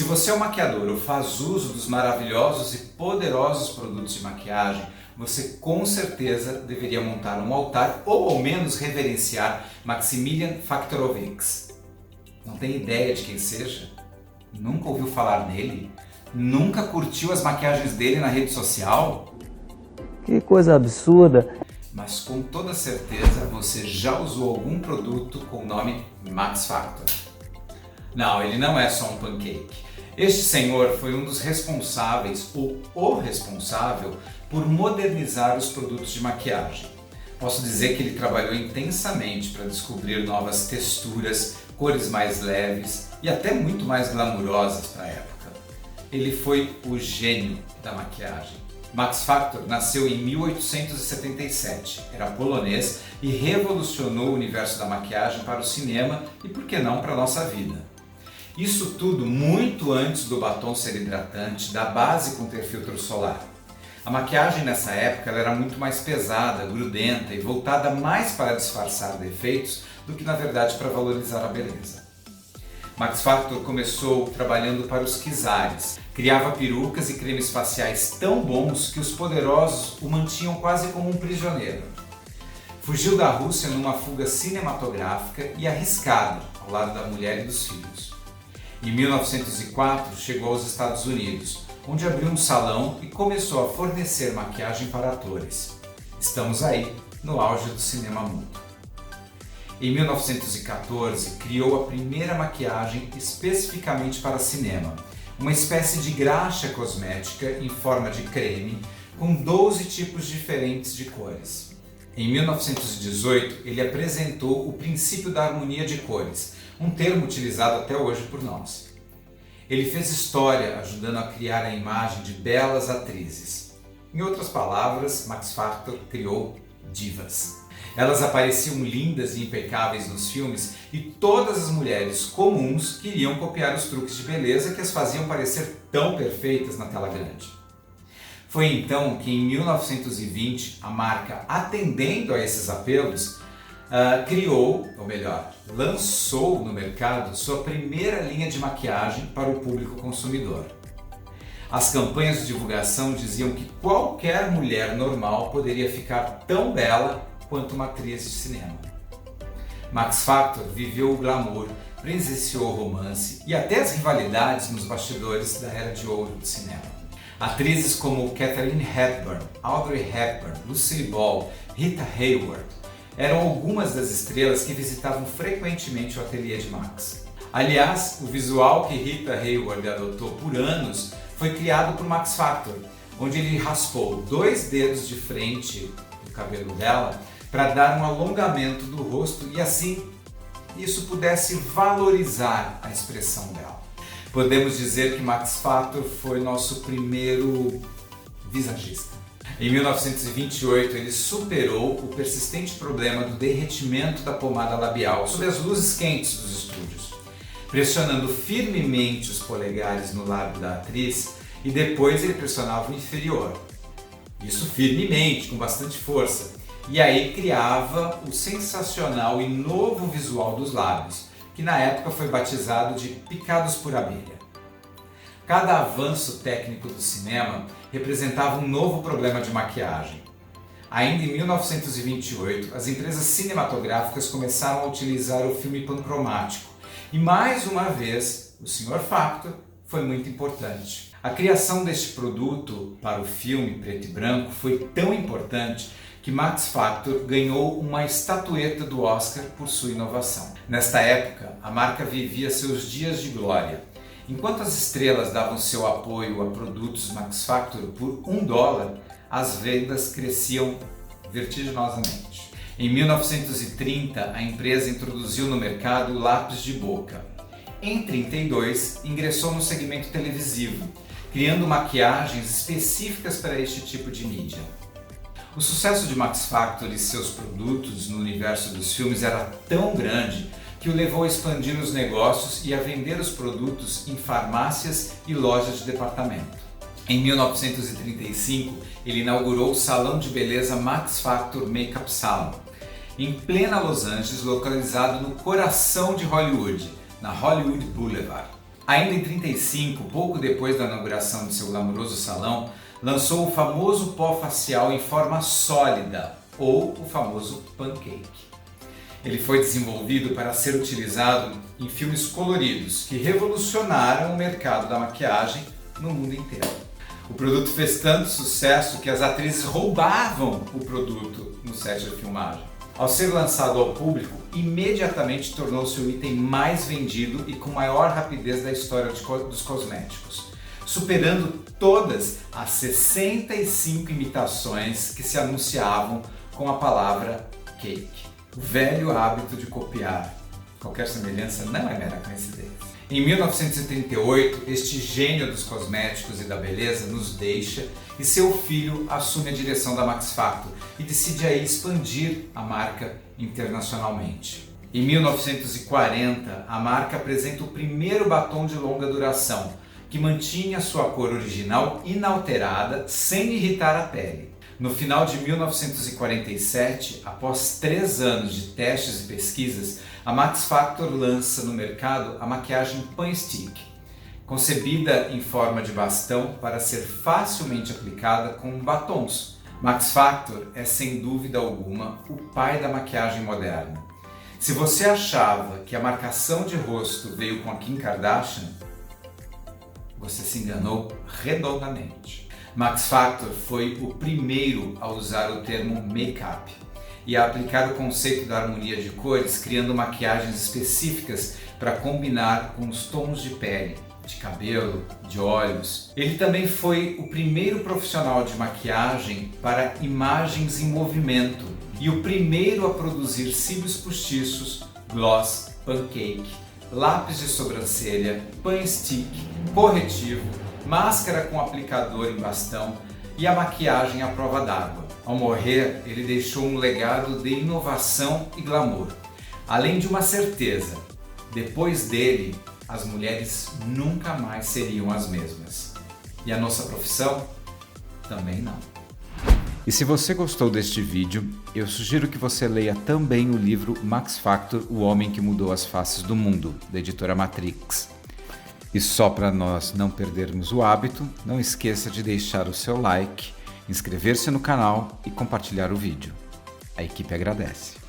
Se você é um maquiador ou faz uso dos maravilhosos e poderosos produtos de maquiagem, você com certeza deveria montar um altar ou ao menos reverenciar Maximilian Faktorovich. Não tem ideia de quem seja? Nunca ouviu falar nele? Nunca curtiu as maquiagens dele na rede social? Que coisa absurda! Mas com toda certeza você já usou algum produto com o nome Max Factor. Não, ele não é só um pancake. Este senhor foi um dos responsáveis, ou o responsável, por modernizar os produtos de maquiagem. Posso dizer que ele trabalhou intensamente para descobrir novas texturas, cores mais leves e até muito mais glamourosas para a época. Ele foi o gênio da maquiagem. Max Factor nasceu em 1877, era polonês e revolucionou o universo da maquiagem para o cinema e, por que não, para a nossa vida. Isso tudo muito antes do batom ser hidratante, da base conter filtro solar. A maquiagem nessa época ela era muito mais pesada, grudenta e voltada mais para disfarçar defeitos do que na verdade para valorizar a beleza. Max Factor começou trabalhando para os czares. Criava perucas e cremes faciais tão bons que os poderosos o mantinham quase como um prisioneiro. Fugiu da Rússia numa fuga cinematográfica e arriscada, ao lado da mulher e dos filhos. Em 1904 chegou aos Estados Unidos, onde abriu um salão e começou a fornecer maquiagem para atores. Estamos aí, no auge do cinema mudo. Em 1914, criou a primeira maquiagem especificamente para cinema, uma espécie de graxa cosmética em forma de creme com 12 tipos diferentes de cores. Em 1918, ele apresentou o princípio da harmonia de cores, um termo utilizado até hoje por nós. Ele fez história ajudando a criar a imagem de belas atrizes. Em outras palavras, Max Factor criou divas. Elas apareciam lindas e impecáveis nos filmes e todas as mulheres comuns queriam copiar os truques de beleza que as faziam parecer tão perfeitas na tela grande. Foi então que em 1920 a marca, atendendo a esses apelos, criou, ou melhor, lançou no mercado sua primeira linha de maquiagem para o público consumidor. As campanhas de divulgação diziam que qualquer mulher normal poderia ficar tão bela quanto uma atriz de cinema. Max Factor viveu o glamour, presenciou o romance e até as rivalidades nos bastidores da era de ouro do cinema. Atrizes como Katharine Hepburn, Audrey Hepburn, Lucille Ball, Rita Hayworth eram algumas das estrelas que visitavam frequentemente o ateliê de Max. Aliás, o visual que Rita Hayworth adotou por anos foi criado por Max Factor, onde ele raspou 2 dedos de frente do cabelo dela para dar um alongamento do rosto e assim isso pudesse valorizar a expressão dela. Podemos dizer que Max Factor foi nosso primeiro visagista. Em 1928 ele superou o persistente problema do derretimento da pomada labial sob as luzes quentes dos estúdios, pressionando firmemente os polegares no lábio da atriz e depois ele pressionava o inferior. Isso firmemente, com bastante força. E aí criava o sensacional e novo visual dos lábios, que na época foi batizado de picados por abelha. Cada avanço técnico do cinema representava um novo problema de maquiagem. Ainda em 1928, as empresas cinematográficas começaram a utilizar o filme pancromático. E mais uma vez, o Sr. Factor foi muito importante. A criação deste produto para o filme preto e branco foi tão importante que Max Factor ganhou uma estatueta do Oscar por sua inovação. Nesta época, a marca vivia seus dias de glória. Enquanto as estrelas davam seu apoio a produtos Max Factor por $1, as vendas cresciam vertiginosamente. Em 1930, a empresa introduziu no mercado o lápis de boca. Em 1932, ingressou no segmento televisivo, criando maquiagens específicas para este tipo de mídia. O sucesso de Max Factor e seus produtos no universo dos filmes era tão grande que o levou a expandir os negócios e a vender os produtos em farmácias e lojas de departamento. Em 1935, ele inaugurou o salão de beleza Max Factor Makeup Salon, em plena Los Angeles, localizado no coração de Hollywood, na Hollywood Boulevard. Ainda em 1935, pouco depois da inauguração de seu glamouroso salão, lançou o famoso pó facial em forma sólida, ou o famoso pancake. Ele foi desenvolvido para ser utilizado em filmes coloridos que revolucionaram o mercado da maquiagem no mundo inteiro. O produto fez tanto sucesso que as atrizes roubavam o produto no set de filmagem. Ao ser lançado ao público, imediatamente tornou-se o item mais vendido e com maior rapidez da história dos cosméticos, superando todas as 65 imitações que se anunciavam com a palavra cake. O velho hábito de copiar qualquer semelhança não é mera coincidência. Em 1938, este gênio dos cosméticos e da beleza nos deixa e seu filho assume a direção da Max Factor e decide aí expandir a marca internacionalmente. Em 1940, a marca apresenta o primeiro batom de longa duração, que mantinha sua cor original inalterada sem irritar a pele. No final de 1947, após 3 anos de testes e pesquisas, a Max Factor lança no mercado a maquiagem Pan Stick, concebida em forma de bastão para ser facilmente aplicada com batons. Max Factor é sem dúvida alguma o pai da maquiagem moderna. Se você achava que a marcação de rosto veio com a Kim Kardashian, você se enganou redondamente. Max Factor foi o primeiro a usar o termo make-up e a aplicar o conceito da harmonia de cores, criando maquiagens específicas para combinar com os tons de pele, de cabelo, de olhos. Ele também foi o primeiro profissional de maquiagem para imagens em movimento e o primeiro a produzir cílios postiços, gloss, pancake, lápis de sobrancelha, pan stick, corretivo, máscara com aplicador em bastão e a maquiagem à prova d'água. Ao morrer, ele deixou um legado de inovação e glamour, além de uma certeza: depois dele, as mulheres nunca mais seriam as mesmas. E a nossa profissão? Também não. E se você gostou deste vídeo, eu sugiro que você leia também o livro Max Factor, O Homem que Mudou as Faces do Mundo, da editora Matrix. E só para nós não perdermos o hábito, não esqueça de deixar o seu like, inscrever-se no canal e compartilhar o vídeo. A equipe agradece.